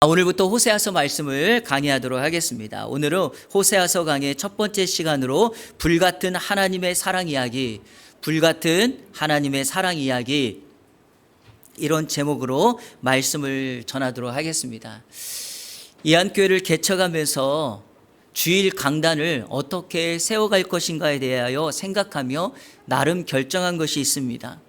오늘부터 호세아서 말씀을 강의하도록 하겠습니다. 오늘은 호세아서 강의 첫 번째 시간으로 불같은 하나님의 사랑 이야기, 이런 제목으로 말씀을 전하도록 하겠습니다. 이한교회를 개척하면서 주일 강단을 어떻게 세워갈 것인가에 대하여 생각하며 나름 결정한 것이 있습니다.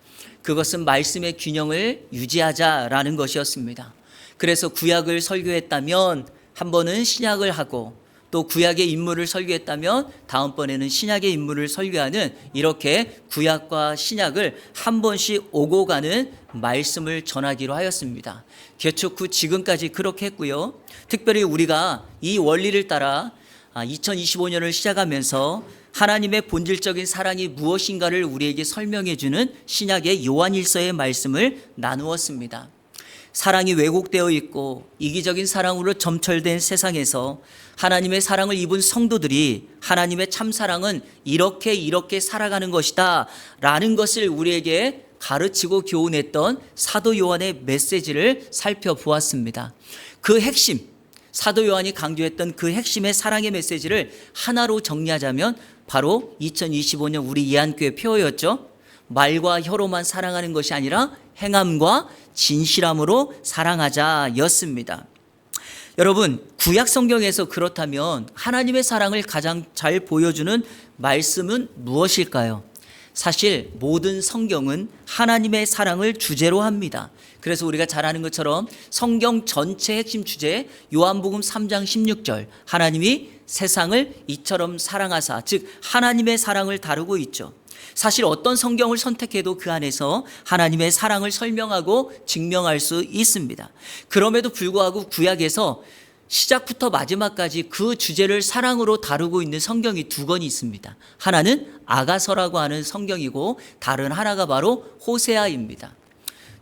그것은 말씀의 균형을 유지하자라는 것이었습니다. 그래서 구약을 설교했다면 한 번은 신약을 하고, 또 구약의 인물을 설교했다면 다음번에는 신약의 인물을 설교하는, 이렇게 구약과 신약을 한 번씩 오고 가는 말씀을 전하기로 하였습니다. 개척 후 지금까지 그렇게 했고요. 특별히 우리가 이 원리를 따라 2025년을 시작하면서 하나님의 본질적인 사랑이 무엇인가를 우리에게 설명해 주는 신약의 요한일서의 말씀을 나누었습니다. 사랑이 왜곡되어 있고 이기적인 사랑으로 점철된 세상에서 하나님의 사랑을 입은 성도들이 하나님의 참사랑은 이렇게 살아가는 것이다 라는 것을 우리에게 가르치고 교훈했던 사도 요한의 메시지를 살펴보았습니다. 그 핵심, 사도 요한이 강조했던 그 핵심의 사랑의 메시지를 하나로 정리하자면 바로 2025년 우리 이한교회 표어였죠. 말과 혀로만 사랑하는 것이 아니라 행함과 진실함으로 사랑하자였습니다. 여러분, 구약 성경에서 그렇다면 하나님의 사랑을 가장 잘 보여주는 말씀은 무엇일까요? 사실 모든 성경은 하나님의 사랑을 주제로 합니다. 그래서 우리가 잘 아는 것처럼 성경 전체 핵심 주제 요한복음 3장 16절, 하나님이 세상을 이처럼 사랑하사, 즉 하나님의 사랑을 다루고 있죠. 사실 어떤 성경을 선택해도 그 안에서 하나님의 사랑을 설명하고 증명할 수 있습니다. 그럼에도 불구하고 구약에서 시작부터 마지막까지 그 주제를 사랑으로 다루고 있는 성경이 두 권이 있습니다. 하나는 아가서라고 하는 성경이고 다른 하나가 바로 호세아입니다.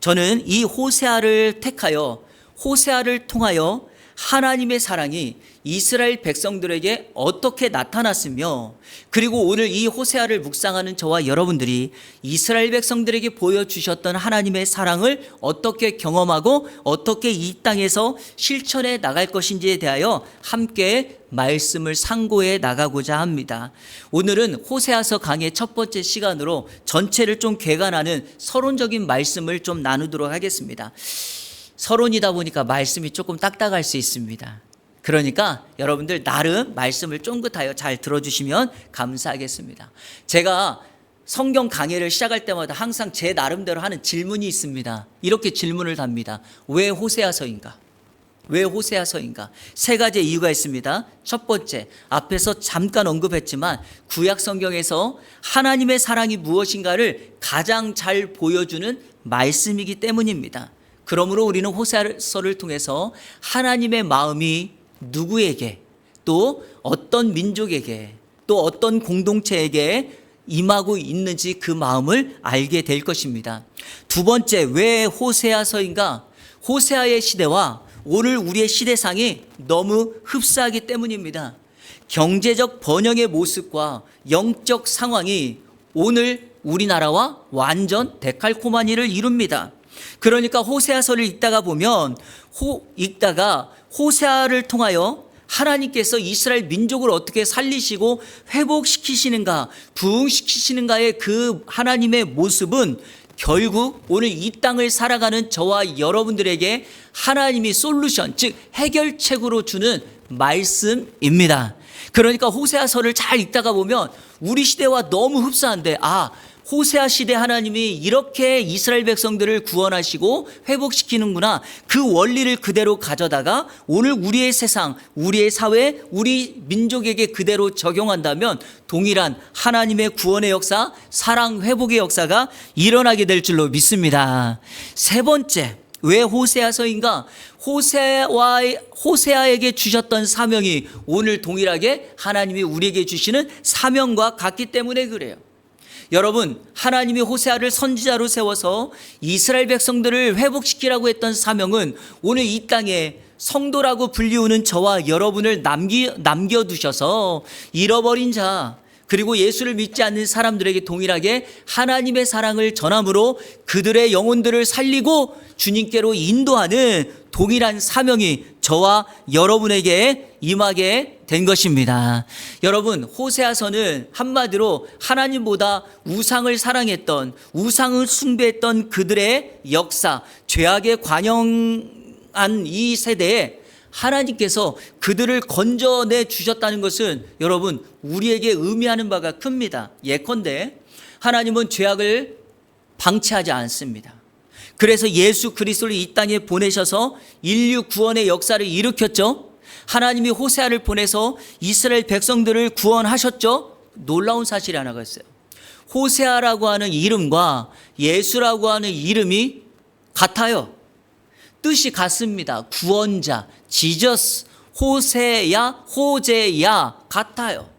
저는 이 호세아를 택하여 호세아를 통하여 하나님의 사랑이 이스라엘 백성들에게 어떻게 나타났으며, 그리고 오늘 이 호세아를 묵상하는 저와 여러분들이 이스라엘 백성들에게 보여주셨던 하나님의 사랑을 어떻게 경험하고 어떻게 이 땅에서 실천해 나갈 것인지에 대하여 함께 말씀을 상고해 나가고자 합니다. 오늘은 호세아서 강의 첫 번째 시간으로 전체를 좀 개관하는 서론적인 말씀을 좀 나누도록 하겠습니다. 서론이다 보니까 말씀이 조금 딱딱할 수 있습니다. 그러니까 여러분들 나름 말씀을 쫑긋하여 잘 들어주시면 감사하겠습니다. 제가 성경 강의를 시작할 때마다 항상 제 나름대로 하는 질문이 있습니다. 이렇게 질문을 답니다. 왜 호세아서인가? 왜 호세아서인가? 세 가지 이유가 있습니다. 첫 번째, 앞에서 잠깐 언급했지만 구약 성경에서 하나님의 사랑이 무엇인가를 가장 잘 보여주는 말씀이기 때문입니다. 그러므로 우리는 호세아서를 통해서 하나님의 마음이 누구에게, 또 어떤 민족에게, 또 어떤 공동체에게 임하고 있는지 그 마음을 알게 될 것입니다. 두 번째, 왜 호세아서인가? 호세아의 시대와 오늘 우리의 시대상이 너무 흡사하기 때문입니다. 경제적 번영의 모습과 영적 상황이 오늘 우리나라와 완전 데칼코마니를 이룹니다. 그러니까 호세아서를 읽다가 보면 호세아를 통하여 하나님께서 이스라엘 민족을 어떻게 살리시고 회복시키시는가, 부흥시키시는가의 그 하나님의 모습은 결국 오늘 이 땅을 살아가는 저와 여러분들에게 하나님이 솔루션, 즉 해결책으로 주는 말씀입니다. 그러니까 호세아서를 잘 읽다가 보면 우리 시대와 너무 흡사한데, 호세아 시대 하나님이 이렇게 이스라엘 백성들을 구원하시고 회복시키는구나, 그 원리를 그대로 가져다가 오늘 우리의 세상, 우리의 사회, 우리 민족에게 그대로 적용한다면 동일한 하나님의 구원의 역사, 사랑 회복의 역사가 일어나게 될 줄로 믿습니다. 세 번째, 왜 호세아서인가? 호세아에게 주셨던 사명이 오늘 동일하게 하나님이 우리에게 주시는 사명과 같기 때문에 그래요. 여러분, 하나님이 호세아를 선지자로 세워서 이스라엘 백성들을 회복시키라고 했던 사명은 오늘 이 땅에 성도라고 불리우는 저와 여러분을 남겨두셔서 잃어버린 자, 그리고 예수를 믿지 않는 사람들에게 동일하게 하나님의 사랑을 전함으로 그들의 영혼들을 살리고 주님께로 인도하는 동일한 사명이 저와 여러분에게 임하게 된 것입니다. 여러분, 호세아서는 한마디로 하나님보다 우상을 사랑했던, 우상을 숭배했던 그들의 역사, 죄악에 관영한 이 세대에 하나님께서 그들을 건져내 주셨다는 것은 여러분 우리에게 의미하는 바가 큽니다. 예컨대 하나님은 죄악을 방치하지 않습니다. 그래서 예수 그리스도를 이 땅에 보내셔서 인류 구원의 역사를 일으켰죠. 하나님이 호세아를 보내서 이스라엘 백성들을 구원하셨죠. 놀라운 사실이 하나가 있어요. 호세아라고 하는 이름과 예수라고 하는 이름이 같아요. 뜻이 같습니다. 구원자, 지저스, 호세야, 호제야 같아요.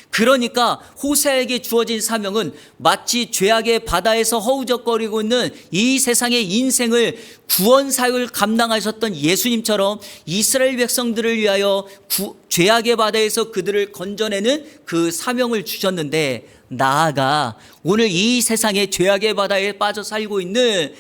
그러니까 호세아에게 주어진 사명은 마치 죄악의 바다에서 허우적거리고 있는 이 세상의 인생을 구원 사역을 감당하셨던 예수님처럼 이스라엘 백성들을 위하여 죄악의 바다에서 그들을 건져내는 그 사명을 주셨는데, 나아가 오늘 이 세상의 죄악의 바다에 빠져 살고 있는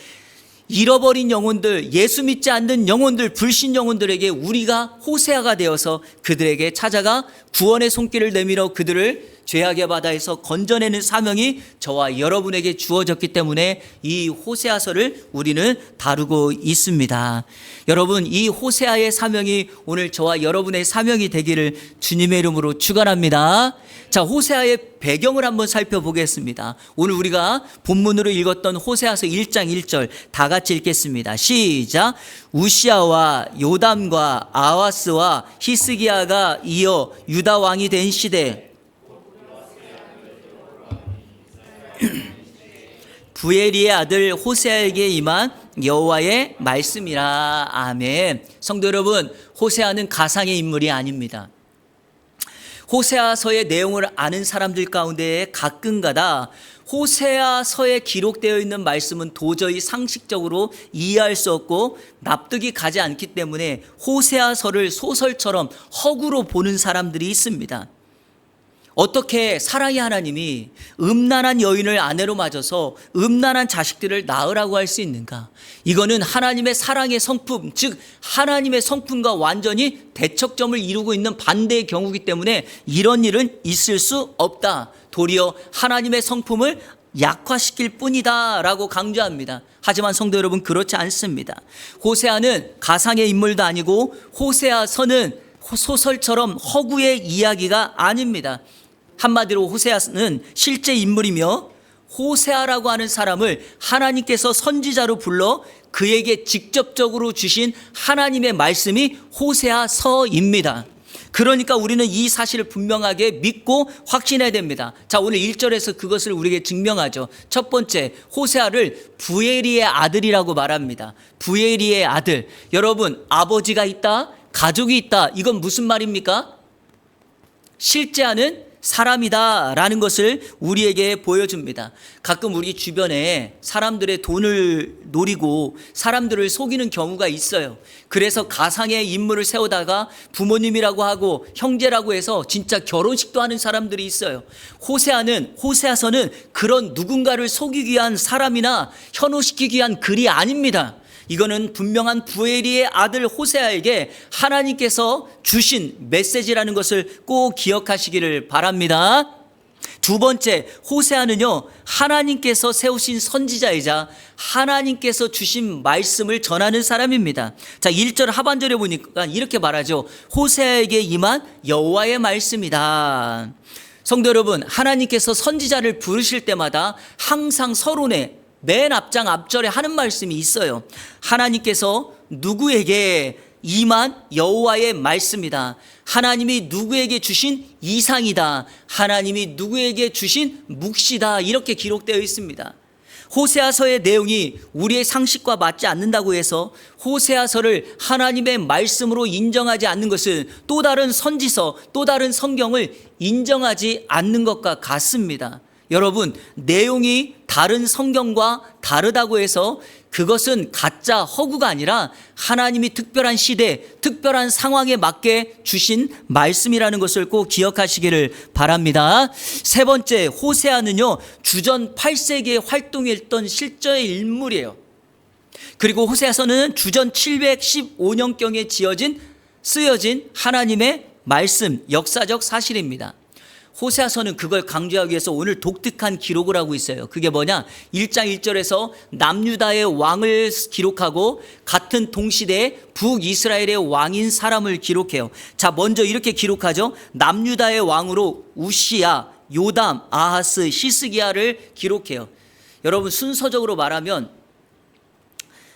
잃어버린 영혼들, 예수 믿지 않는 영혼들, 불신 영혼들에게 우리가 호세아가 되어서 그들에게 찾아가 구원의 손길을 내밀어 그들을 죄악의 바다에서 건져내는 사명이 저와 여러분에게 주어졌기 때문에 이 호세아서를 우리는 다루고 있습니다. 여러분, 이 호세아의 사명이 오늘 저와 여러분의 사명이 되기를 주님의 이름으로 축원합니다. 자, 호세아의 배경을 한번 살펴보겠습니다. 오늘 우리가 본문으로 읽었던 호세아서 1장 1절 다 같이 읽겠습니다. 시작. 우시아와 요담과 아하스와 히스기야가 이어 유다 왕이 된 시대 부에리의 아들 호세아에게 임한 여호와의 말씀이라. 아멘. 성도 여러분, 호세아는 가상의 인물이 아닙니다. 호세아서의 내용을 아는 사람들 가운데 가끔가다 호세아서에 기록되어 있는 말씀은 도저히 상식적으로 이해할 수 없고 납득이 가지 않기 때문에 호세아서를 소설처럼 허구로 보는 사람들이 있습니다. 어떻게 사랑의 하나님이 음란한 여인을 아내로 맞아서 음란한 자식들을 낳으라고 할 수 있는가? 이거는 하나님의 사랑의 성품, 즉 하나님의 성품과 완전히 대척점을 이루고 있는 반대의 경우이기 때문에 이런 일은 있을 수 없다. 도리어 하나님의 성품을 약화시킬 뿐이다 라고 강조합니다. 하지만 성도 여러분, 그렇지 않습니다. 호세아는 가상의 인물도 아니고 호세아서는 소설처럼 허구의 이야기가 아닙니다. 한마디로 호세아는 실제 인물이며 호세아라고 하는 사람을 하나님께서 선지자로 불러 그에게 직접적으로 주신 하나님의 말씀이 호세아서입니다. 그러니까 우리는 이 사실을 분명하게 믿고 확신해야 됩니다. 자, 오늘 1절에서 그것을 우리에게 증명하죠. 첫 번째, 호세아를 부에리의 아들이라고 말합니다. 부에리의 아들. 여러분, 아버지가 있다, 가족이 있다. 이건 무슨 말입니까? 실제하는 사람이다 라는 것을 우리에게 보여줍니다. 가끔 우리 주변에 사람들의 돈을 노리고 사람들을 속이는 경우가 있어요. 그래서 가상의 인물을 세우다가 부모님이라고 하고 형제라고 해서 진짜 결혼식도 하는 사람들이 있어요. 호세아서는 그런 누군가를 속이기 위한 사람이나 현혹시키기 위한 글이 아닙니다. 이거는 분명한 부에리의 아들 호세아에게 하나님께서 주신 메시지라는 것을 꼭 기억하시기를 바랍니다. 두 번째, 호세아는요, 하나님께서 세우신 선지자이자 하나님께서 주신 말씀을 전하는 사람입니다. 자, 1절 하반절에 보니까 이렇게 말하죠. 호세아에게 임한 여호와의 말씀이다. 성도 여러분, 하나님께서 선지자를 부르실 때마다 항상 서론에 맨 앞절에 하는 말씀이 있어요. 하나님께서 누구에게 임한 여호와의 말씀이다. 하나님이 누구에게 주신 이상이다. 하나님이 누구에게 주신 묵시다. 이렇게 기록되어 있습니다. 호세아서의 내용이 우리의 상식과 맞지 않는다고 해서 호세아서를 하나님의 말씀으로 인정하지 않는 것은 또 다른 선지서, 또 다른 성경을 인정하지 않는 것과 같습니다. 여러분, 내용이 다른 성경과 다르다고 해서 그것은 가짜 허구가 아니라 하나님이 특별한 시대, 특별한 상황에 맞게 주신 말씀이라는 것을 꼭 기억하시기를 바랍니다. 세 번째, 호세아는요, 주전 8세기에 활동했던 실제의 인물이에요. 그리고 호세아서는 주전 715년경에 쓰여진 하나님의 말씀, 역사적 사실입니다. 호세아서는 그걸 강조하기 위해서 오늘 독특한 기록을 하고 있어요. 그게 뭐냐? 1장 1절에서 남유다의 왕을 기록하고 같은 동시대에 북이스라엘의 왕인 사람을 기록해요. 자, 먼저 이렇게 기록하죠. 남유다의 왕으로 우시야, 요담, 아하스, 히스기야를 기록해요. 여러분, 순서적으로 말하면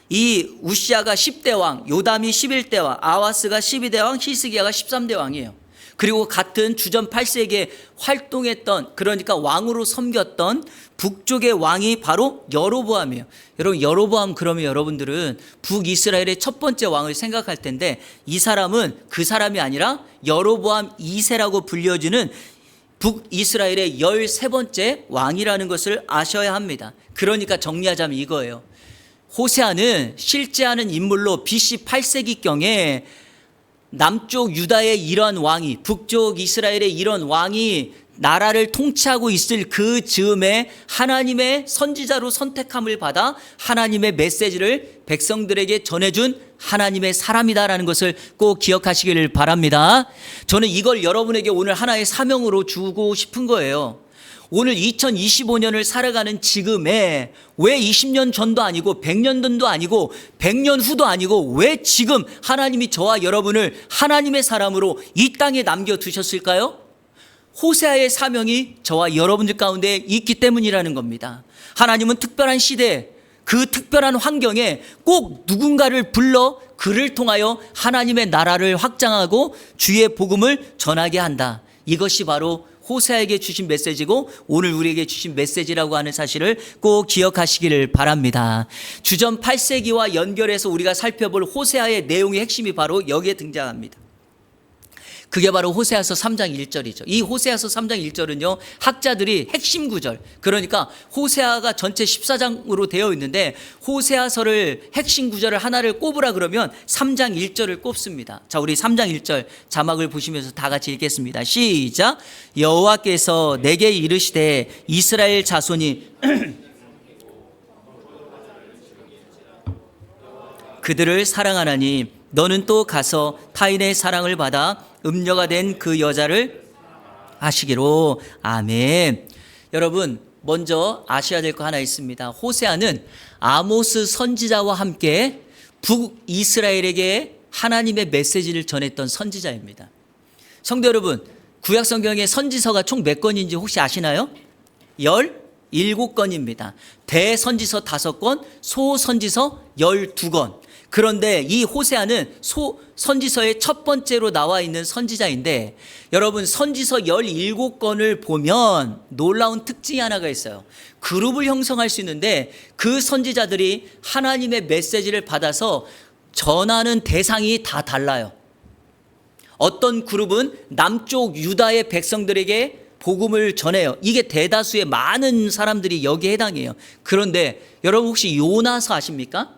이 우시야가 10대 왕, 요담이 11대 왕, 아하스가 12대 왕, 히스기야가 13대 왕이에요. 그리고 같은 주전 8세기에 활동했던, 그러니까 왕으로 섬겼던 북쪽의 왕이 바로 여로보암이에요. 여러분, 여로보암 그러면 여러분들은 북이스라엘의 첫 번째 왕을 생각할 텐데, 이 사람은 그 사람이 아니라 여로보암 2세라고 불려지는 북이스라엘의 13번째 왕이라는 것을 아셔야 합니다. 그러니까 정리하자면 이거예요. 호세아는 실제하는 인물로 BC 8세기경에 남쪽 유다의 이런 왕이, 북쪽 이스라엘의 이런 왕이 나라를 통치하고 있을 그 즈음에 하나님의 선지자로 선택함을 받아 하나님의 메시지를 백성들에게 전해준 하나님의 사람이다라는 것을 꼭 기억하시기를 바랍니다. 저는 이걸 여러분에게 오늘 하나의 사명으로 주고 싶은 거예요. 오늘 2025년을 살아가는 지금에 왜 20년 전도 아니고 100년 전도 아니고 100년 후도 아니고 왜 지금 하나님이 저와 여러분을 하나님의 사람으로 이 땅에 남겨두셨을까요? 호세아의 사명이 저와 여러분들 가운데 있기 때문이라는 겁니다. 하나님은 특별한 시대, 그 특별한 환경에 꼭 누군가를 불러 그를 통하여 하나님의 나라를 확장하고 주의 복음을 전하게 한다. 이것이 바로 호세아에게 주신 메시지고 오늘 우리에게 주신 메시지라고 하는 사실을 꼭 기억하시기를 바랍니다. 주전 8세기와 연결해서 우리가 살펴볼 호세아의 내용의 핵심이 바로 여기에 등장합니다. 그게 바로 호세아서 3장 1절이죠. 이 호세아서 3장 1절은요, 학자들이 핵심 구절, 그러니까 호세아가 전체 14장으로 되어 있는데 호세아서를 핵심 구절을 하나를 꼽으라 그러면 3장 1절을 꼽습니다. 자, 우리 3장 1절 자막을 보시면서 다 같이 읽겠습니다. 시작. 여호와께서 내게 이르시되 이스라엘 자손이 그들을 사랑하나니 너는 또 가서 타인의 사랑을 받아 음녀가 된 그 여자를 하시기로. 아멘. 여러분, 먼저 아셔야 될 거 하나 있습니다. 호세아는 아모스 선지자와 함께 북이스라엘에게 하나님의 메시지를 전했던 선지자입니다. 성도 여러분, 구약 성경의 선지서가 총 몇 권인지 혹시 아시나요? 17권입니다. 대선지서 5권, 소선지서 12권. 그런데 이 호세아는 선지서의 첫 번째로 나와 있는 선지자인데, 여러분, 선지서 17권을 보면 놀라운 특징이 하나가 있어요. 그룹을 형성할 수 있는데 그 선지자들이 하나님의 메시지를 받아서 전하는 대상이 다 달라요. 어떤 그룹은 남쪽 유다의 백성들에게 복음을 전해요. 이게 대다수의 많은 사람들이 여기에 해당해요. 그런데 여러분 혹시 요나서 아십니까?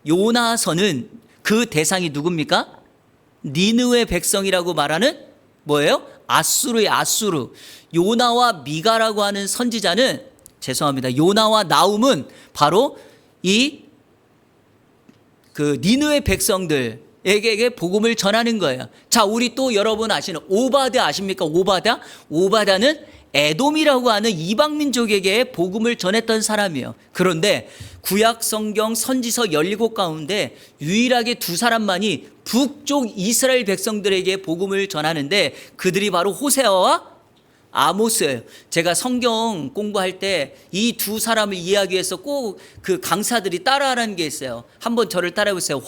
요나서는 그 대상이 누굽니까? 니느웨 백성이라고 말하는 뭐예요? 아수르의 아수르. 요나와 미가라고 하는 선지자는, 죄송합니다, 요나와 나움은 바로 이 니느웨 백성들에게 복음을 전하는 거예요. 자, 우리 또 여러분 아시는 오바댜 아십니까? 오바댜는 에돔이라고 하는 이방 민족에게 복음을 전했던 사람이에요. 그런데 구약 성경 선지서 17 가운데 유일하게 2사람만이 북쪽 이스라엘 백성들에게 복음을 전하는데 그들이 바로 호세아와 아모스예요. 제가 성경 공부할 때 이 2사람을 이해하기 위해서 꼭 그 강사들이 따라하라는 게 있어요. 한번 저를 따라해 보세요.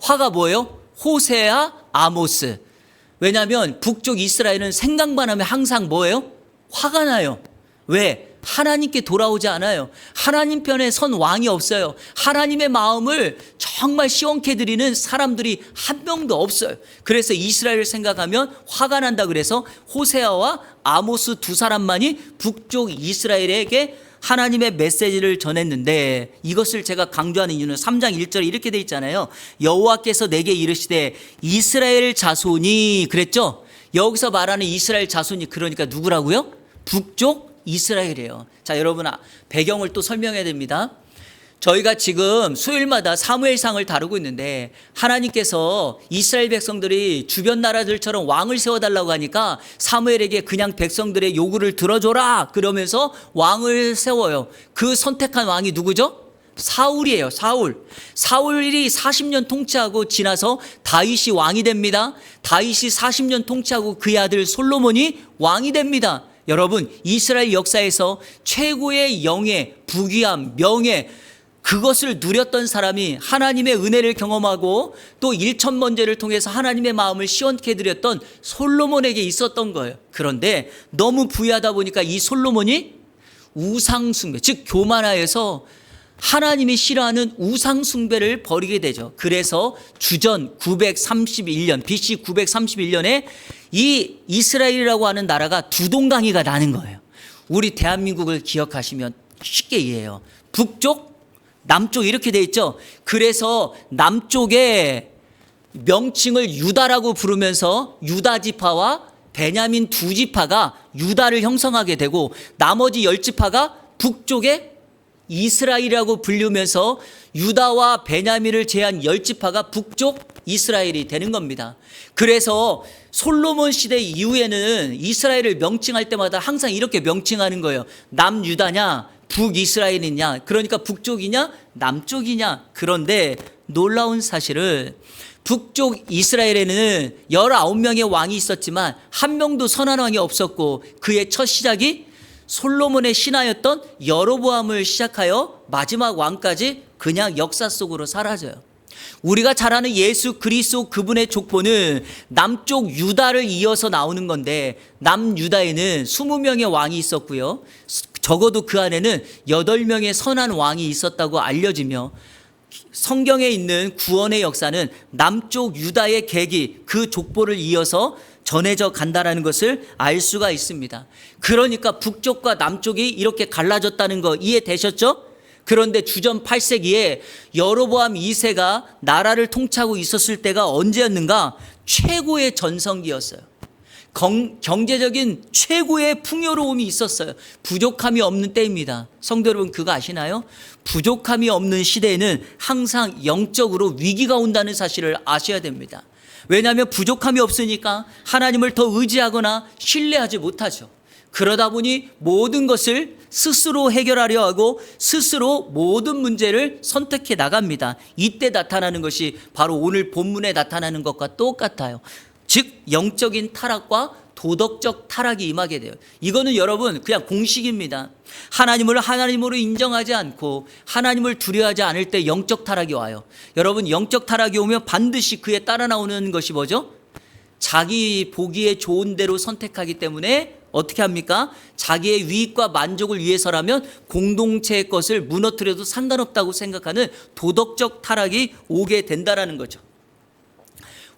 화가 뭐예요? 호세아, 아모스. 왜냐하면 북쪽 이스라엘은 생각만 하면 항상 뭐예요? 화가 나요. 왜? 하나님께 돌아오지 않아요. 하나님 편에 선 왕이 없어요. 하나님의 마음을 정말 시원케 드리는 사람들이 한 명도 없어요. 그래서 이스라엘을 생각하면 화가 난다 그래서 호세아와 아모스 두 사람만이 북쪽 이스라엘에게 하나님의 메시지를 전했는데, 이것을 제가 강조하는 이유는 3장 1절에 이렇게 돼 있잖아요. 여호와께서 내게 이르시되 이스라엘 자손이, 그랬죠? 여기서 말하는 이스라엘 자손이 그러니까 누구라고요? 북쪽 이스라엘이에요. 자, 여러분 배경을 또 설명해야 됩니다. 저희가 지금 수요일마다 사무엘상을 다루고 있는데, 하나님께서 이스라엘 백성들이 주변 나라들처럼 왕을 세워달라고 하니까 사무엘에게 그냥 백성들의 요구를 들어줘라 그러면서 왕을 세워요. 그 선택한 왕이 누구죠? 사울이에요. 사울이 40년 통치하고 지나서 다윗이 왕이 됩니다. 다윗이 40년 통치하고 그의 아들 솔로몬이 왕이 됩니다. 여러분, 이스라엘 역사에서 최고의 영예, 부귀함, 명예, 그것을 누렸던 사람이 하나님의 은혜를 경험하고 또 일천번제를 통해서 하나님의 마음을 시원케 드렸던 솔로몬에게 있었던 거예요. 그런데 너무 부유하다 보니까 이 솔로몬이 우상숭배, 즉 교만하여서 하나님이 싫어하는 우상숭배를 벌이게 되죠. 그래서 주전 931년, BC 931년에 이 이스라엘이라고 하는 나라가 두 동강이가 나는 거예요. 우리 대한민국을 기억하시면 쉽게 이해해요. 북쪽, 남쪽 이렇게 돼 있죠. 그래서 남쪽에 명칭을 유다라고 부르면서 유다 지파와 베냐민 두 지파가 유다를 형성하게 되고, 나머지 10지파가 북쪽에 이스라엘이라고 불리면서 유다와 베냐민을 제한 10지파가 북쪽 이스라엘이 되는 겁니다. 그래서 솔로몬 시대 이후에는 이스라엘을 명칭할 때마다 항상 이렇게 명칭하는 거예요. 남유다냐 북이스라엘이냐, 그러니까 북쪽이냐 남쪽이냐. 그런데 놀라운 사실은 북쪽 이스라엘에는 19명의 왕이 있었지만 한 명도 선한 왕이 없었고, 그의 첫 시작이 솔로몬의 신하였던 여로보암을 시작하여 마지막 왕까지 그냥 역사 속으로 사라져요. 우리가 잘 아는 예수 그리스도 그분의 족보는 남쪽 유다를 이어서 나오는 건데, 남유다에는 20명의 왕이 있었고요. 적어도 그 안에는 8명의 선한 왕이 있었다고 알려지며, 성경에 있는 구원의 역사는 남쪽 유다의 계기, 그 족보를 이어서 전해져 간다라는 것을 알 수가 있습니다. 그러니까 북쪽과 남쪽이 이렇게 갈라졌다는 거 이해되셨죠? 그런데 주전 8세기에 여로보암 2세가 나라를 통치하고 있었을 때가 언제였는가? 최고의 전성기였어요. 경제적인 최고의 풍요로움이 있었어요. 부족함이 없는 때입니다. 성도 여러분, 그거 아시나요? 부족함이 없는 시대에는 항상 영적으로 위기가 온다는 사실을 아셔야 됩니다. 왜냐하면 부족함이 없으니까 하나님을 더 의지하거나 신뢰하지 못하죠. 그러다 보니 모든 것을 스스로 해결하려 하고 스스로 모든 문제를 선택해 나갑니다. 이때 나타나는 것이 바로 오늘 본문에 나타나는 것과 똑같아요. 즉 영적인 타락과 도덕적 타락이 임하게 돼요. 이거는 여러분 그냥 공식입니다. 하나님을 하나님으로 인정하지 않고 하나님을 두려워하지 않을 때 영적 타락이 와요. 여러분, 영적 타락이 오면 반드시 그에 따라 나오는 것이 뭐죠? 자기 보기에 좋은 대로 선택하기 때문에 어떻게 합니까? 자기의 유익과 만족을 위해서라면 공동체의 것을 무너뜨려도 상관없다고 생각하는 도덕적 타락이 오게 된다라는 거죠.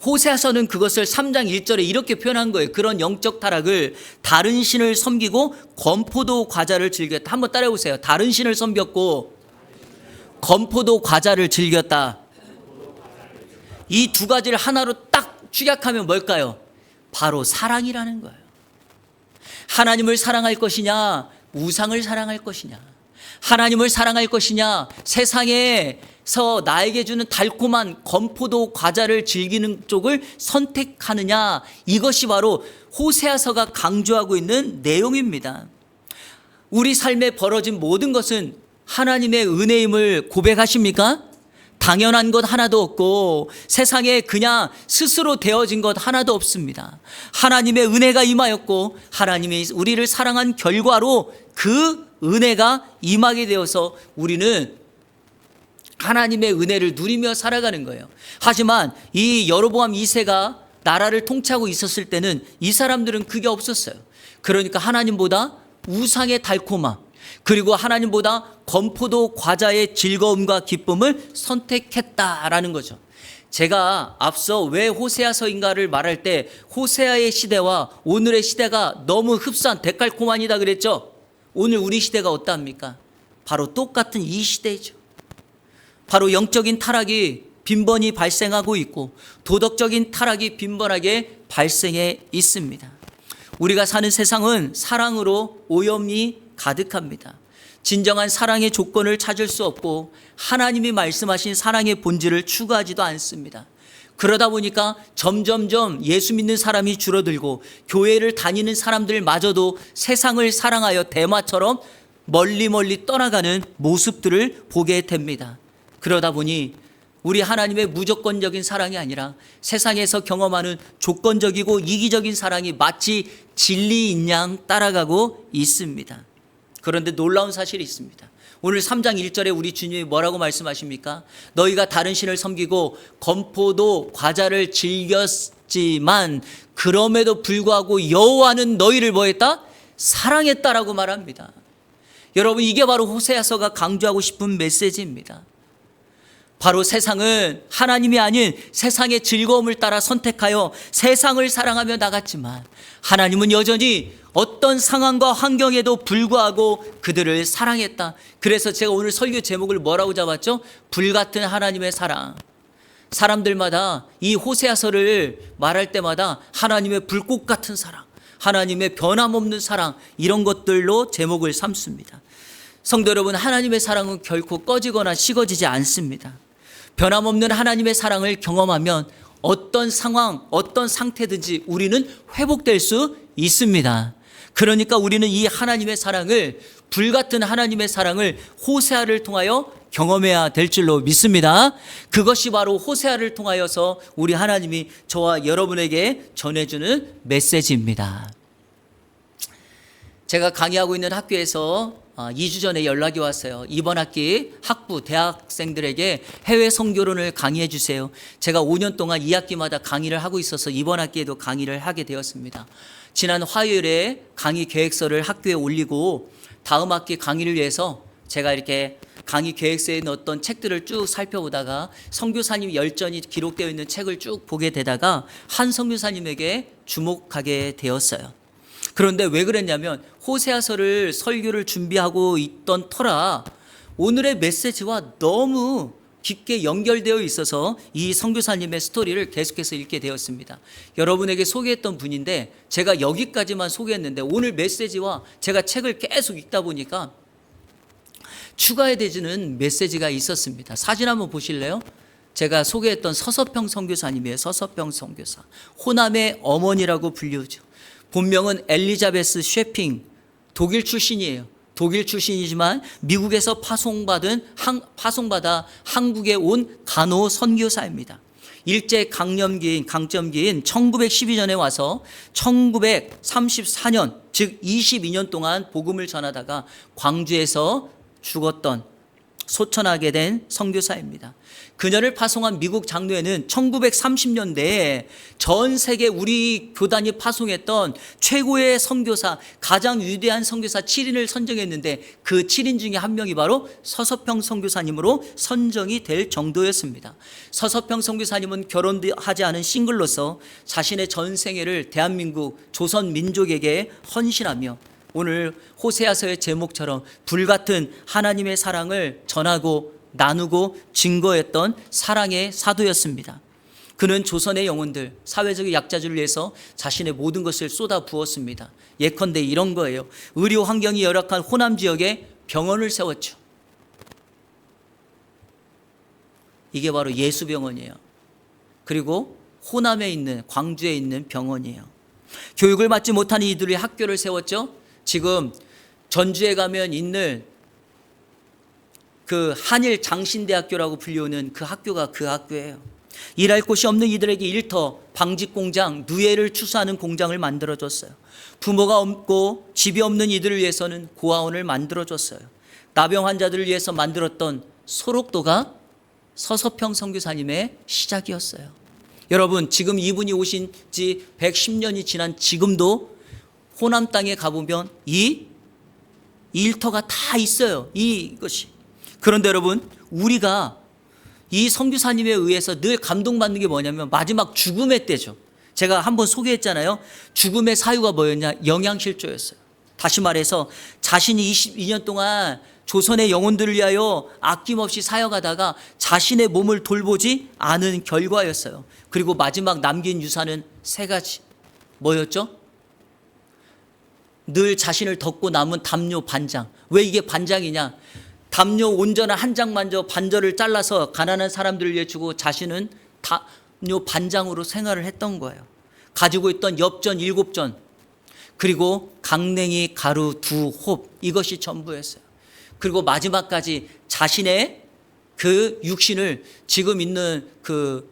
호세아서는 그것을 3장 1절에 이렇게 표현한 거예요. 그런 영적 타락을 다른 신을 섬기고 건포도 과자를 즐겼다. 한번 따라해 보세요. 다른 신을 섬겼고 건포도 과자를 즐겼다. 이 두 가지를 하나로 딱 축약하면 뭘까요? 바로 사랑이라는 거예요. 하나님을 사랑할 것이냐, 우상을 사랑할 것이냐. 하나님을 사랑할 것이냐, 세상에서 나에게 주는 달콤한 건포도 과자를 즐기는 쪽을 선택하느냐. 이것이 바로 호세아서가 강조하고 있는 내용입니다. 우리 삶에 벌어진 모든 것은 하나님의 은혜임을 고백하십니까? 당연한 것 하나도 없고 세상에 그냥 스스로 되어진 것 하나도 없습니다. 하나님의 은혜가 임하였고 하나님이 우리를 사랑한 결과로 그 은혜가 임하게 되어서 우리는 하나님의 은혜를 누리며 살아가는 거예요. 하지만 이 여로보암 2세가 나라를 통치하고 있었을 때는 이 사람들은 그게 없었어요. 그러니까 하나님보다 우상의 달콤함, 그리고 하나님보다 건포도 과자의 즐거움과 기쁨을 선택했다라는 거죠. 제가 앞서 왜 호세아서인가를 말할 때 호세아의 시대와 오늘의 시대가 너무 흡사한 데칼코마니다 그랬죠. 오늘 우리 시대가 어떠합니까? 바로 똑같은 이 시대죠. 바로 영적인 타락이 빈번히 발생하고 있고 도덕적인 타락이 빈번하게 발생해 있습니다. 우리가 사는 세상은 사랑으로 오염이 가득합니다. 진정한 사랑의 조건을 찾을 수 없고 하나님이 말씀하신 사랑의 본질을 추구하지도 않습니다. 그러다 보니까 점점점 예수 믿는 사람이 줄어들고 교회를 다니는 사람들마저도 세상을 사랑하여 대마처럼 멀리 떠나가는 모습들을 보게 됩니다. 그러다 보니 우리 하나님의 무조건적인 사랑이 아니라 세상에서 경험하는 조건적이고 이기적인 사랑이 마치 진리인 양 따라가고 있습니다. 그런데 놀라운 사실이 있습니다. 오늘 3장 1절에 우리 주님이 뭐라고 말씀하십니까? 너희가 다른 신을 섬기고 건포도 과자를 즐겼지만 그럼에도 불구하고 여호와는 너희를 뭐했다? 사랑했다라고 말합니다. 여러분, 이게 바로 호세아서가 강조하고 싶은 메시지입니다. 바로 세상은 하나님이 아닌 세상의 즐거움을 따라 선택하여 세상을 사랑하며 나갔지만 하나님은 여전히 어떤 상황과 환경에도 불구하고 그들을 사랑했다. 그래서 제가 오늘 설교 제목을 뭐라고 잡았죠? 불같은 하나님의 사랑. 사람들마다 이 호세아서를 말할 때마다 하나님의 불꽃 같은 사랑, 하나님의 변함없는 사랑, 이런 것들로 제목을 삼습니다. 성도 여러분, 하나님의 사랑은 결코 꺼지거나 식어지지 않습니다. 변함없는 하나님의 사랑을 경험하면 어떤 상황, 어떤 상태든지 우리는 회복될 수 있습니다. 그러니까 우리는 이 하나님의 사랑을, 불같은 하나님의 사랑을 호세아를 통하여 경험해야 될 줄로 믿습니다. 그것이 바로 호세아를 통하여서 우리 하나님이 저와 여러분에게 전해주는 메시지입니다. 제가 강의하고 있는 학교에서 2주 전에 연락이 왔어요. 이번 학기 학부 대학생들에게 해외 선교론을 강의해 주세요. 제가 5년 동안 2학기마다 강의를 하고 있어서 이번 학기에도 강의를 하게 되었습니다. 지난 화요일에 강의 계획서를 학교에 올리고 다음 학기 강의를 위해서 제가 이렇게 강의 계획서에 넣었던 책들을 쭉 살펴보다가 선교사님 열전이 기록되어 있는 책을 쭉 보게 되다가 한 선교사님에게 주목하게 되었어요. 그런데 왜 그랬냐면 호세아서를 설교를 준비하고 있던 터라 오늘의 메시지와 너무 깊게 연결되어 있어서 이 선교사님의 스토리를 계속해서 읽게 되었습니다. 여러분에게 소개했던 분인데 제가 여기까지만 소개했는데 오늘 메시지와 제가 책을 계속 읽다 보니까 추가되지는 메시지가 있었습니다. 사진 한번 보실래요? 제가 소개했던 서서평 선교사님이에요. 서서평 선교사. 호남의 어머니라고 불리우죠. 본명은 엘리자베스 쉐핑, 독일 출신이에요. 독일 출신이지만 미국에서 파송받아 한국에 온 간호 선교사입니다. 일제 강점기인 1912년에 와서 1934년, 즉 22년 동안 복음을 전하다가 광주에서 죽었던, 소천하게 된 선교사입니다. 그녀를 파송한 미국 장로회는 1930년대에 전 세계 우리 교단이 파송했던 최고의 선교사, 가장 위대한 선교사 7인을 선정했는데 그 7인 중에 한 명이 바로 서서평 선교사님으로 선정이 될 정도였습니다. 서서평 선교사님은 결혼도 하지 않은 싱글로서 자신의 전 생애를 대한민국 조선 민족에게 헌신하며 오늘 호세아서의 제목처럼 불같은 하나님의 사랑을 전하고 나누고 증거했던 사랑의 사도였습니다. 그는 조선의 영혼들, 사회적 약자들을 위해서 자신의 모든 것을 쏟아 부었습니다. 예컨대 이런 거예요. 의료 환경이 열악한 호남 지역에 병원을 세웠죠. 이게 바로 예수병원이에요. 그리고 호남에 있는, 광주에 있는 병원이에요. 교육을 받지 못한 이들이 학교를 세웠죠. 지금 전주에 가면 있는 그 한일 장신대학교라고 불리우는 그 학교가 그 학교예요. 일할 곳이 없는 이들에게 일터, 방직 공장, 누에를 추수하는 공장을 만들어줬어요. 부모가 없고 집이 없는 이들을 위해서는 고아원을 만들어줬어요. 나병 환자들을 위해서 만들었던 소록도가 서서평 선교사님의 시작이었어요. 여러분, 지금 이분이 오신 지 110년이 지난 지금도 호남 땅에 가보면 이 일터가 다 있어요. 이것이. 그런데 여러분, 우리가 이 선교사님에 의해서 늘 감동받는 게 뭐냐면 마지막 죽음의 때죠. 제가 한번 소개했잖아요. 죽음의 사유가 뭐였냐? 영양실조였어요. 다시 말해서 자신이 22년 동안 조선의 영혼들을 위하여 아낌없이 사역하다가 자신의 몸을 돌보지 않은 결과였어요. 그리고 마지막 남긴 유산은 세 가지. 뭐였죠? 늘 자신을 덮고 남은 담요 반장. 왜 이게 반장이냐? 담요 온전한 한 장만저 반절을 잘라서 가난한 사람들을 위해 주고 자신은 담요 반장으로 생활을 했던 거예요. 가지고 있던 엽전 7전, 그리고 강냉이 가루 2홉, 이것이 전부였어요. 그리고 마지막까지 자신의 그 육신을 지금 있는 그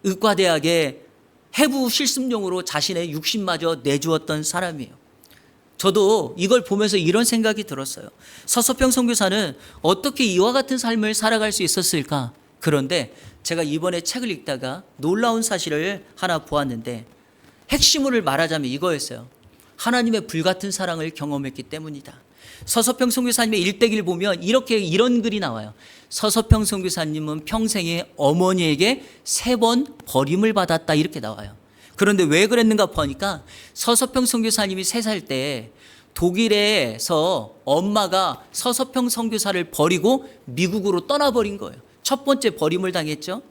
의과대학의 해부 실습용으로 자신의 육신마저 내주었던 사람이에요. 저도 이걸 보면서 이런 생각이 들었어요. 서서평 선교사는 어떻게 이와 같은 삶을 살아갈 수 있었을까? 그런데 제가 이번에 책을 읽다가 놀라운 사실을 하나 보았는데, 핵심을 말하자면 이거였어요. 하나님의 불같은 사랑을 경험했기 때문이다. 서서평 선교사님의 일대기를 보면 이런 글이 나와요. 서서평 선교사님은 평생에 어머니에게 3번 버림을 받았다, 이렇게 나와요. 그런데 왜 그랬는가 보니까 서서평 선교사님이 3살 때 독일에서 엄마가 서서평 선교사를 버리고 미국으로 떠나버린 거예요. 첫 번째 버림을 당했죠.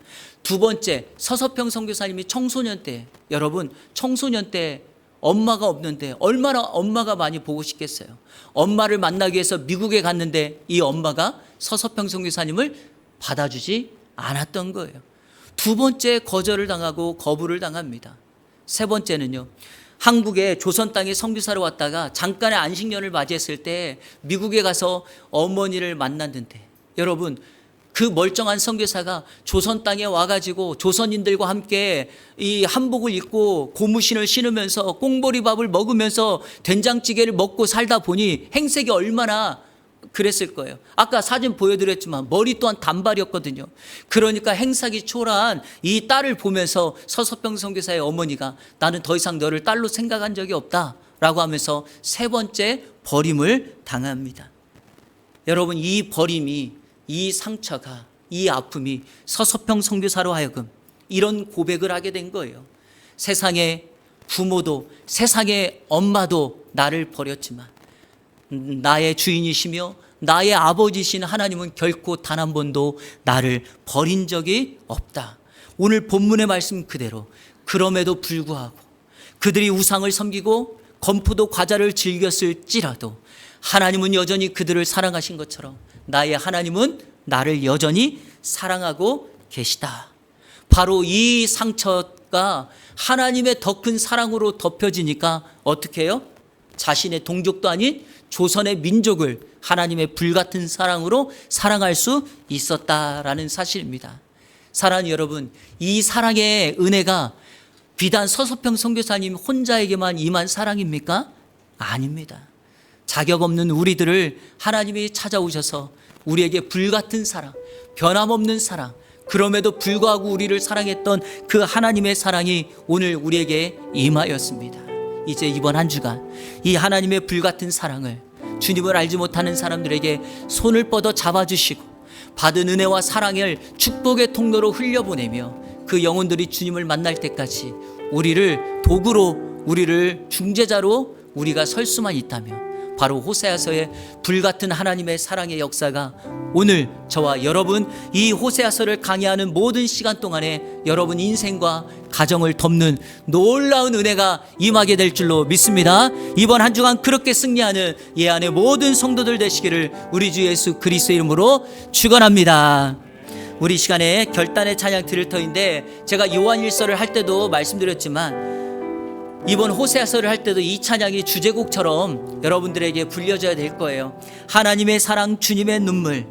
두 번째, 서서평 선교사님이 청소년 때, 여러분 청소년 때 엄마가 없는데 얼마나 엄마가 많이 보고 싶겠어요. 엄마를 만나기 위해서 미국에 갔는데 이 엄마가 서서평 선교사님을 받아주지 않았던 거예요. 두 번째, 거절을 당하고 거부를 당합니다. 세 번째는요, 한국에 조선 땅에 선교사로 왔다가 잠깐의 안식년을 맞이했을 때 미국에 가서 어머니를 만났는데, 여러분 그 멀쩡한 선교사가 조선 땅에 와가지고 조선인들과 함께 이 한복을 입고 고무신을 신으면서 꽁보리밥을 먹으면서 된장찌개를 먹고 살다 보니 행색이 얼마나 그랬을 거예요. 아까 사진 보여드렸지만 머리 또한 단발이었거든요. 그러니까 행색이 초라한 이 딸을 보면서 서서평 선교사의 어머니가 나는 더 이상 너를 딸로 생각한 적이 없다 라고 하면서 3번째 버림을 당합니다. 여러분, 이 버림이, 이 상처가, 이 아픔이 서서평 선교사로 하여금 이런 고백을 하게 된 거예요. 세상의 부모도 세상의 엄마도 나를 버렸지만 나의 주인이시며 나의 아버지신 하나님은 결코 단 한 번도 나를 버린 적이 없다. 오늘 본문의 말씀 그대로 그럼에도 불구하고 그들이 우상을 섬기고 건포도 과자를 즐겼을지라도 하나님은 여전히 그들을 사랑하신 것처럼 나의 하나님은 나를 여전히 사랑하고 계시다. 바로 이 상처가 하나님의 더 큰 사랑으로 덮여지니까 어떻게 해요? 자신의 동족도 아닌 조선의 민족을 하나님의 불같은 사랑으로 사랑할 수 있었다라는 사실입니다. 사랑하는 여러분, 이 사랑의 은혜가 비단 서서평 선교사님 혼자에게만 임한 사랑입니까? 아닙니다. 자격 없는 우리들을 하나님이 찾아오셔서 우리에게 불같은 사랑, 변함없는 사랑, 그럼에도 불구하고 우리를 사랑했던 그 하나님의 사랑이 오늘 우리에게 임하였습니다. 이제 이번 한 주간 이 하나님의 불같은 사랑을 주님을 알지 못하는 사람들에게 손을 뻗어 잡아주시고 받은 은혜와 사랑을 축복의 통로로 흘려보내며 그 영혼들이 주님을 만날 때까지 우리를 도구로, 우리를 중재자로 우리가 설 수만 있다면 바로 호세아서의 불같은 하나님의 사랑의 역사가 오늘 저와 여러분 이 호세아서를 강의하는 모든 시간 동안에 여러분 인생과 가정을 덮는 놀라운 은혜가 임하게 될 줄로 믿습니다. 이번 한 주간 그렇게 승리하는 예안의 모든 성도들 되시기를 우리 주 예수 그리스도의 이름으로 축원합니다. 우리 시간에 결단의 찬양 드릴 터인데 제가 요한일서를 할 때도 말씀드렸지만 이번 호세아서를 할 때도 이 찬양이 주제곡처럼 여러분들에게 불려져야 될 거예요. 하나님의 사랑, 주님의 눈물,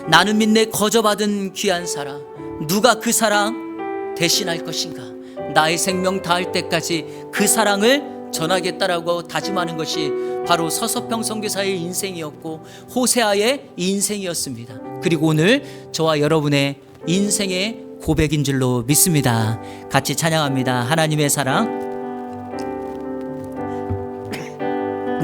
나는 믿네 거저받은 귀한 사랑, 누가 그 사랑 대신할 것인가? 나의 생명 다할 때까지 그 사랑을 전하겠다라고 다짐하는 것이 바로 서서평 선교사의 인생이었고 호세아의 인생이었습니다. 그리고 오늘 저와 여러분의 인생의 고백인 줄로 믿습니다. 같이 찬양합니다. 하나님의 사랑,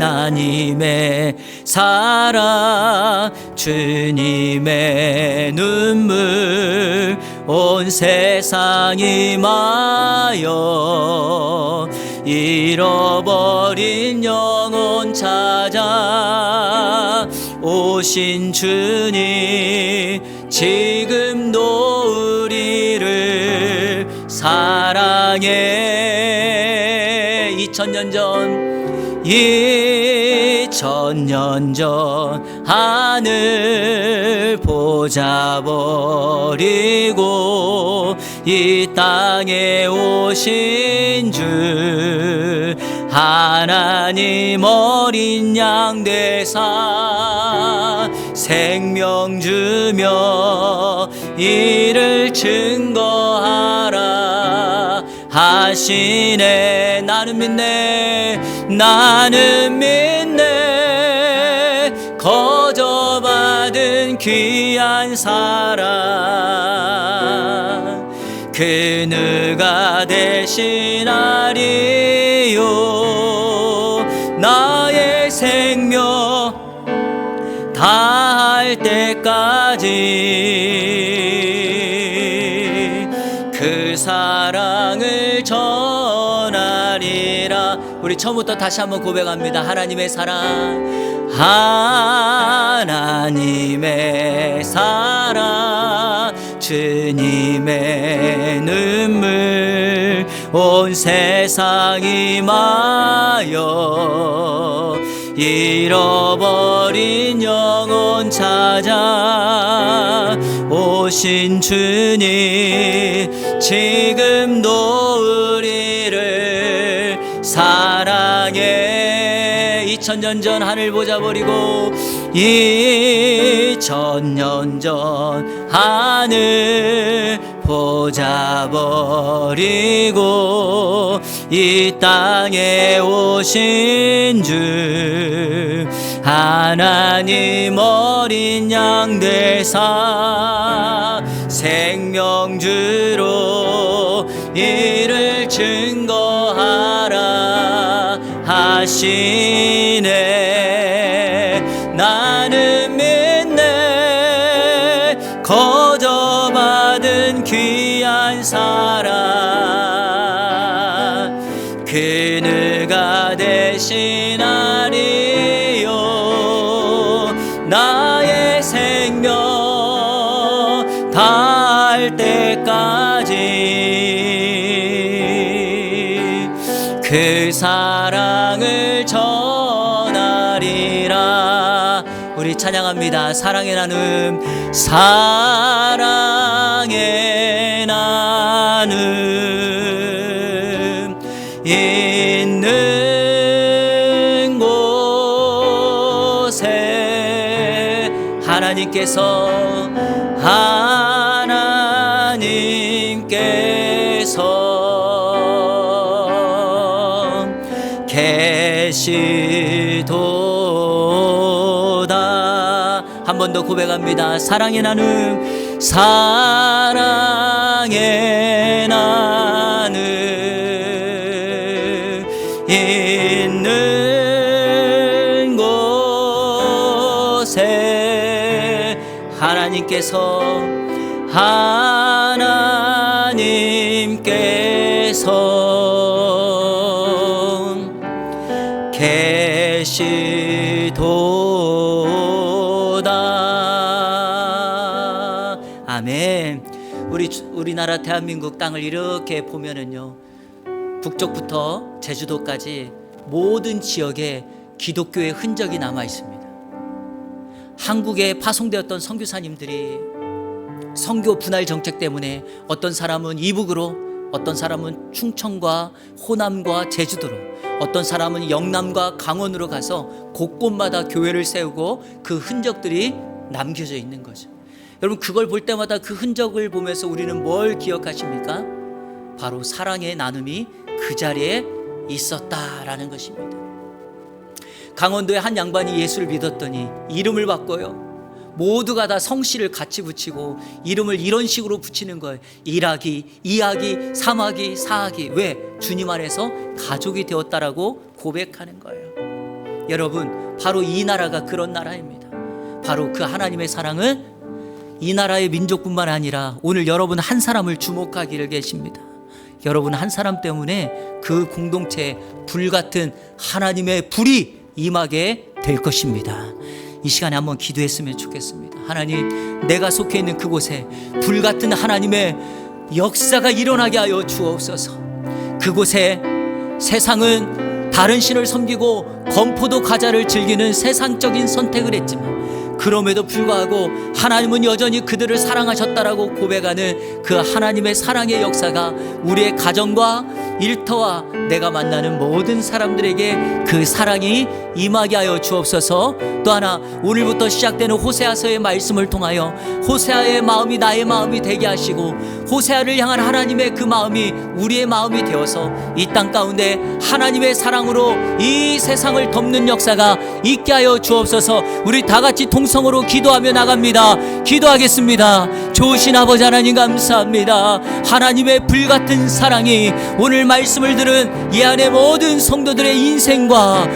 하나님의 사랑 주님의 눈물 온 세상이 마여 잃어버린 영혼 찾아 오신 주님 지금도 우리를 사랑해 2000년 전 하늘 보자 버리고 이 땅에 오신 주 하나님 어린 양 되사 생명 주며 이를 증거하라 하시네. 나는 믿네 거저받은 귀한 사랑 그 누가 대신하리요 나의 생명 다할 때까지 그 사랑을 전하리라. 우리 처음부터 다시 한번 고백합니다. 하나님의 사랑 하나님의 사랑 주님의 눈물 온 세상이 마여 잃어버린 영혼 찾아 오신 주님 지금도 우리를 사랑해. 2000년 전 하늘 보자 버리고 2000년 전 하늘 보자 버리고 이 땅에 오신 주 하나님 어린 양 되사 생명 주로 이를 증거하라 하시네. 나는 믿네 거저받은 귀한 사랑 그 누가 대신하리요 나의 생명 다할 때까지 그 사랑을 전하리라. 우리 찬양합니다. 사랑의 나눔 사랑의 나눔 있는 곳에 하나님께서 계시도다. 한 번 더 고백합니다. 사랑의 나눔 사랑의 나눔 있는 곳에 하나님께서 계시도다. 아멘. 우리나라 대한민국 땅을 이렇게 보면은요, 북쪽부터 제주도까지 모든 지역에 기독교의 흔적이 남아 있습니다. 한국에 파송되었던 선교사님들이 선교 분할 정책 때문에 어떤 사람은 이북으로, 어떤 사람은 충청과 호남과 제주도로, 어떤 사람은 영남과 강원으로 가서 곳곳마다 교회를 세우고 그 흔적들이 남겨져 있는 거죠. 여러분, 그걸 볼 때마다 그 흔적을 보면서 우리는 뭘 기억하십니까? 바로 사랑의 나눔이 그 자리에 있었다라는 것입니다. 강원도의 한 양반이 예수를 믿었더니 이름을 바꿔요. 모두가 다 성씨를 같이 붙이고 이름을 이런 식으로 붙이는 거예요. 1학기, 2학기, 3학기, 4학기. 왜? 주님 안에서 가족이 되었다라고 고백하는 거예요. 여러분, 바로 이 나라가 그런 나라입니다. 바로 그 하나님의 사랑은 이 나라의 민족뿐만 아니라 오늘 여러분 한 사람을 주목하기를 계십니다. 여러분 한 사람 때문에 그 공동체에 불같은 하나님의 불이 임하게 될 것입니다. 이 시간에 한번 기도했으면 좋겠습니다. 하나님, 내가 속해 있는 그곳에 불같은 하나님의 역사가 일어나게 하여 주옵소서. 그곳에 세상은 다른 신을 섬기고 건포도 과자를 즐기는 세상적인 선택을 했지만 그럼에도 불구하고 하나님은 여전히 그들을 사랑하셨다라고 고백하는 그 하나님의 사랑의 역사가 우리의 가정과 일터와 내가 만나는 모든 사람들에게 그 사랑이 임하게 하여 주옵소서. 또 하나, 오늘부터 시작되는 호세아서의 말씀을 통하여 호세아의 마음이 나의 마음이 되게 하시고 호세아를 향한 하나님의 그 마음이 우리의 마음이 되어서 이 땅 가운데 하나님의 사랑으로 이 세상을 덮는 역사가 있게 하여 주옵소서. 우리 다 같이 동성으로 기도하며 나갑니다. 기도하겠습니다. 좋으신 아버지 하나님, 감사합니다. 하나님의 불같은 사랑이 오늘 말씀을 들은 이 안에 모든 성도들의 인생과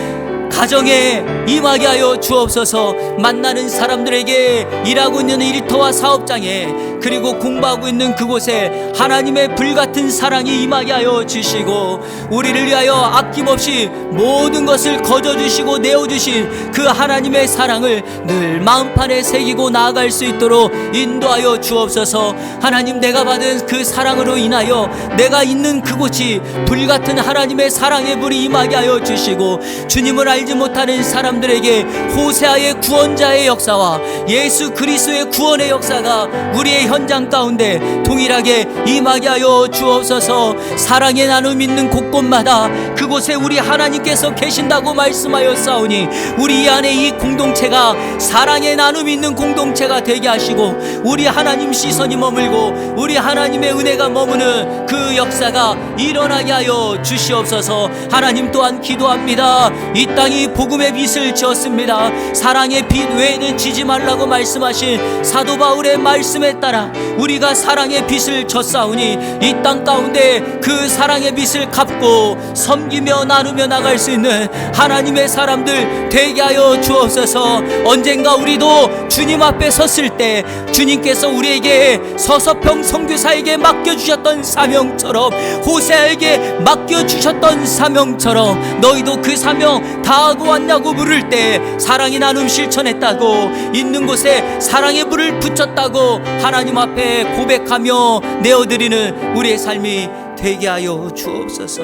가정에 임하게 하여 주옵소서. 만나는 사람들에게, 일하고 있는 일터와 사업장에, 그리고 공부하고 있는 그곳에 하나님의 불같은 사랑이 임하게 하여 주시고 우리를 위하여 아낌없이 모든 것을 거저주시고 내어주신 그 하나님의 사랑을 늘 마음판에 새기고 나아갈 수 있도록 인도하여 주옵소서. 하나님, 내가 받은 그 사랑으로 인하여 내가 있는 그곳이 불같은 하나님의 사랑의 불이 임하게 하여 주시고 주님을 알지 못하는 사람들에게 호세아의 구원자의 역사와 예수 그리스도의 구원의 역사가 우리의 현장 가운데 동일하게 임하게 하여 주옵소서. 사랑의 나눔 있는 곳곳마다 그곳에 우리 하나님께서 계신다고 말씀하였사오니 우리 안에 이 공동체가 사랑의 나눔 있는 공동체가 되게 하시고 우리 하나님 시선이 머물고 우리 하나님의 은혜가 머무는 그 역사가 일어나게 하여 주시옵소서. 하나님, 또한 기도합니다. 이 땅이 복음의 빛을 지었습니다. 사랑의 빛 외에는 지지 말라고 말씀하신 사도 바울의 말씀에 따라 우리가 사랑의 빛을 졌사오니 이 땅 가운데 그 사랑의 빛을 갚고 섬기며 나누며 나갈 수 있는 하나님의 사람들 되게 하여 주옵소서. 언젠가 우리도 주님 앞에 섰을 때 주님께서 우리에게 서서평 선교사에게 맡겨주셨던 사명처럼, 호세아에게 맡겨주셨던 사명처럼 너희도 그 사명 다하고 왔냐고 물을 때 사랑의 나눔 실천했다고, 있는 곳에 사랑의 불을 붙였다고 하나님 앞에 고백하며 내어드리는 우리의 삶이 되게 하여 주옵소서.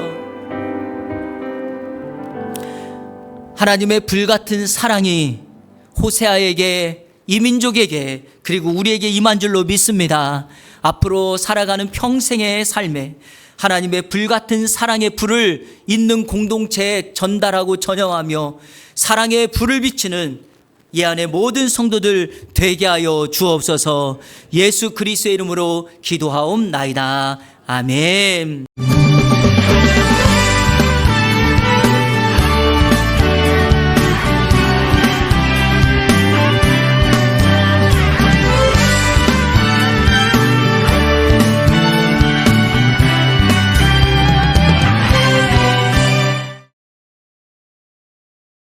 하나님의 불같은 사랑이 호세아에게, 이민족에게, 그리고 우리에게 임한 줄로 믿습니다. 앞으로 살아가는 평생의 삶에 하나님의 불같은 사랑의 불을 있는 공동체에 전달하고 전형하며 사랑의 불을 비치는 이 안에 모든 성도들 되게 하여 주옵소서. 예수 그리스도의 이름으로 기도하옵나이다. 아멘.